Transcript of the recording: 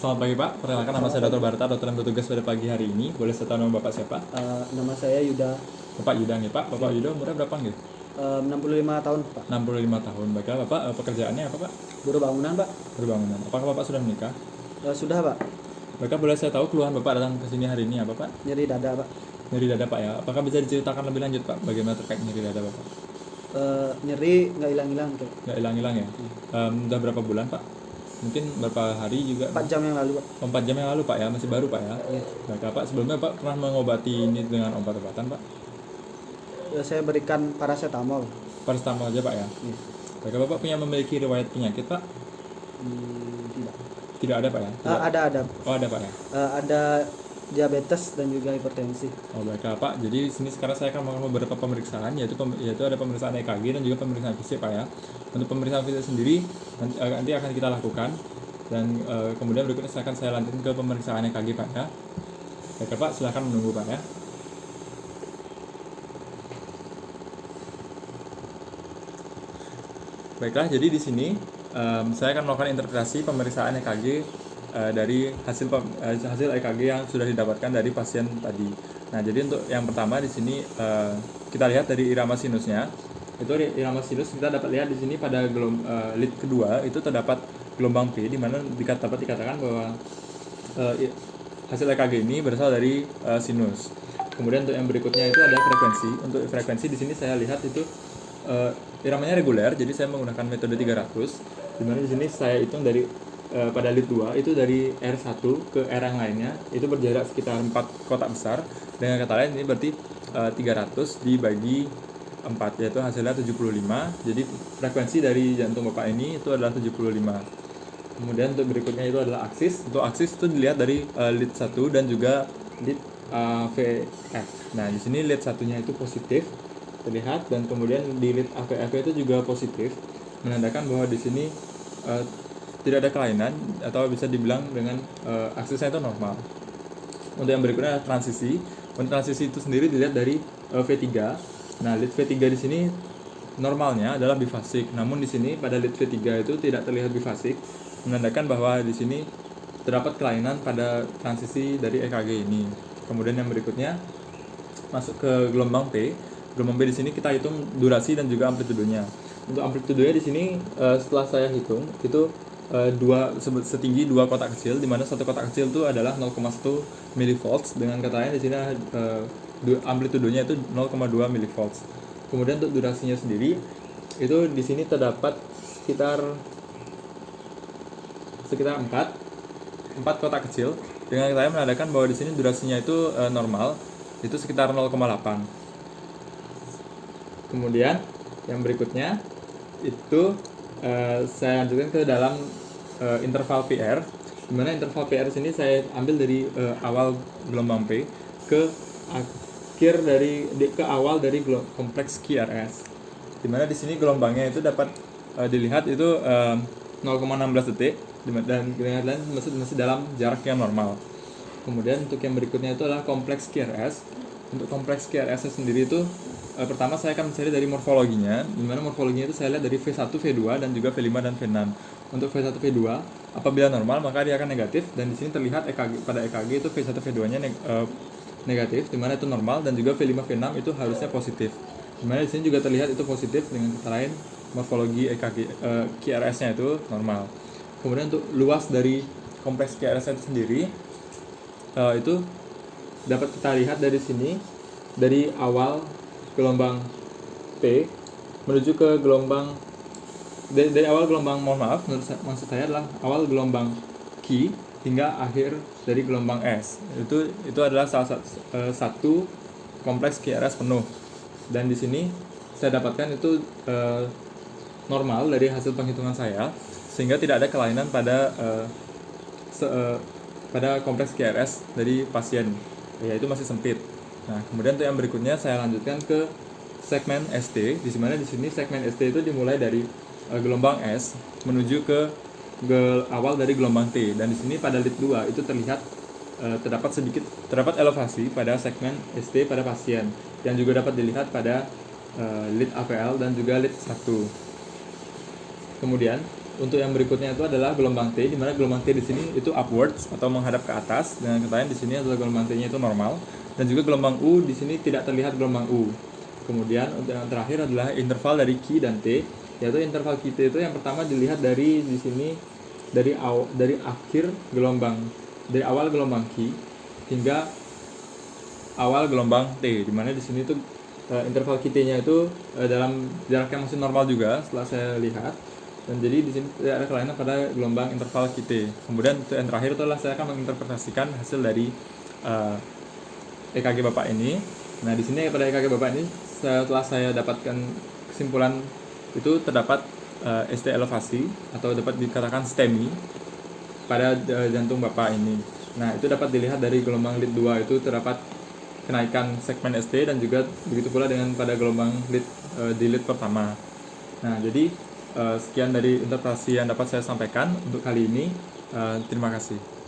Selamat pagi Pak, perkenalkan nama saya Dr. Barta, dokter yang bertugas pada pagi hari ini. Boleh saya tahu nama Bapak siapa? Nama saya Yuda. Bapak Yuda nih Pak, Bapak Yuda umurnya berapa nggih? 65 tahun Pak. 65 tahun. Baiklah Bapak, pekerjaannya apa Pak? Buruh bangunan Pak. Berbangunan. Apakah Bapak sudah menikah? Sudah Pak. Baiklah, boleh saya tahu keluhan Bapak datang ke sini hari ini apa Pak? Nyeri dada Pak. Nyeri dada Pak ya. Apakah bisa diceritakan lebih lanjut Pak, bagaimana terkait nyeri dada Bapak? Nyeri nggak hilang-hilang Pak. Nggak hilang-hilang ya? Udah berapa bulan Pak? Mungkin berapa hari juga? 4 jam yang lalu Pak. 4 jam yang lalu Pak ya, masih baru Pak ya? Iya. Baiklah Pak, sebelumnya Pak pernah mengobati ini dengan obat-obatan Pak? Saya berikan paracetamol. Paracetamol aja Pak ya? Iya. Baiklah Bapak punya memiliki riwayat penyakit Pak? Tidak. Tidak ada Pak ya? Ada. Oh ada Pak ya? Ada diabetes dan juga hipertensi. Oh baiklah Pak, jadi di sini sekarang saya akan melakukan beberapa pemeriksaan, yaitu ada pemeriksaan EKG dan juga pemeriksaan fisik Pak ya. Untuk pemeriksaan fisik sendiri nanti akan kita lakukan, dan kemudian berikutnya saya lanjutkan ke pemeriksaan EKG Pak ya. Baiklah Pak, silahkan menunggu Pak ya. Baiklah, jadi di sini saya akan melakukan interpretasi pemeriksaan EKG dari hasil EKG yang sudah didapatkan dari pasien tadi. Nah, jadi untuk yang pertama di sini kita lihat dari irama sinusnya. Itu irama sinus kita dapat lihat di sini pada lead kedua itu terdapat gelombang P, di mana dapat dikatakan bahwa hasil EKG ini berasal dari sinus. Kemudian untuk yang berikutnya itu ada frekuensi. Untuk frekuensi di sini saya lihat itu iramanya reguler, jadi saya menggunakan metode 300, di mana di sini saya hitung dari pada lead 2 itu dari R1 ke R yang lainnya itu berjarak sekitar 4 kotak besar. Dengan kata lain ini berarti 300 dibagi 4, yaitu hasilnya 75. Jadi frekuensi dari jantung Bapak ini itu adalah 75. Kemudian untuk berikutnya itu adalah aksis. Untuk aksis itu dilihat dari lead 1 dan juga lead VF. Nah, di sini lead satunya itu positif terlihat, dan kemudian di lead AVF itu juga positif, menandakan bahwa di sini tidak ada kelainan atau bisa dibilang dengan aksesnya itu normal. Untuk yang berikutnya adalah transisi. Untuk transisi itu sendiri dilihat dari V3. Nah, lead V3 di sini normalnya adalah bifasik, namun di sini pada lead V3 itu tidak terlihat bifasik, menandakan bahwa di sini terdapat kelainan pada transisi dari EKG ini. Kemudian yang berikutnya masuk ke gelombang P. Gelombang P di sini kita hitung durasi dan juga amplitudenya. Untuk amplitudenya di sini setelah saya hitung itu setinggi 2 kotak kecil, di mana satu kotak kecil itu adalah 0,1 mV. Dengan kata lain di sini amplitudenya itu 0,2 mV. Kemudian untuk durasinya sendiri itu di sini terdapat sekitar 4 kotak kecil. Dengan kata lain menandakan bahwa di sini durasinya itu normal, itu sekitar 0,8. Kemudian yang berikutnya itu saya lanjutkan ke dalam interval PR, di mana interval PR sini saya ambil dari awal gelombang P ke awal dari kompleks QRS, di mana di sini gelombangnya itu dapat dilihat itu 0,16 detik, dan dengan lain masih dalam jarak yang normal. Kemudian untuk yang berikutnya itu adalah kompleks QRS. Untuk kompleks QRS sendiri itu pertama saya akan mencari dari morfologinya, di mana morfologinya itu saya lihat dari V1, V2 dan juga V5 dan V6. Untuk V1, V2 apabila normal maka dia akan negatif, dan di sini terlihat pada EKG itu V1, V2-nya negatif, di mana itu normal, dan juga V5, V6 itu harusnya positif. Di mana di sini juga terlihat itu positif, dengan kata lain morfologi EKG QRS-nya itu normal. Kemudian untuk luas dari kompleks QRS itu sendiri itu dapat kita lihat dari sini, dari awal gelombang P menuju ke gelombang dari awal gelombang, maksud saya adalah awal gelombang Q hingga akhir dari gelombang S. Itu adalah salah satu kompleks QRS penuh, dan di sini saya dapatkan itu normal dari hasil penghitungan saya, sehingga tidak ada kelainan pada kompleks QRS dari pasien, yaitu masih sempit. Nah, kemudian untuk yang berikutnya saya lanjutkan ke segmen ST, di mana di sini segmen ST itu dimulai dari gelombang S menuju ke awal dari gelombang T, dan di sini pada lead 2 itu terlihat terdapat elevasi pada segmen ST pada pasien, yang juga dapat dilihat pada lead AVL dan juga lead 1. Kemudian untuk yang berikutnya itu adalah gelombang T, di mana gelombang T di sini itu upwards atau menghadap ke atas, dengan kata lain di sini adalah gelombang T-nya itu normal, dan juga gelombang U di sini tidak terlihat gelombang U. Kemudian untuk yang terakhir adalah interval dari Q dan T, yaitu interval QT itu yang pertama dilihat dari di sini dari akhir gelombang, dari awal gelombang Q hingga awal gelombang T, di mana di sini tuh interval QT-nya itu dalam jarak yang masih normal juga setelah saya lihat. Dan jadi di sini tidak ada kelainan pada gelombang interval QT. Kemudian untuk yang terakhir adalah saya akan menginterpretasikan hasil dari EKG Bapak ini. Nah, di sini pada EKG Bapak ini setelah saya dapatkan kesimpulan itu terdapat ST elevasi atau dapat dikatakan STEMI pada jantung Bapak ini. Nah, itu dapat dilihat dari gelombang lead 2 itu terdapat kenaikan segmen ST, dan juga begitu pula dengan pada gelombang lead di lead pertama. Nah, jadi sekian dari interpretasi yang dapat saya sampaikan untuk kali ini. Terima kasih.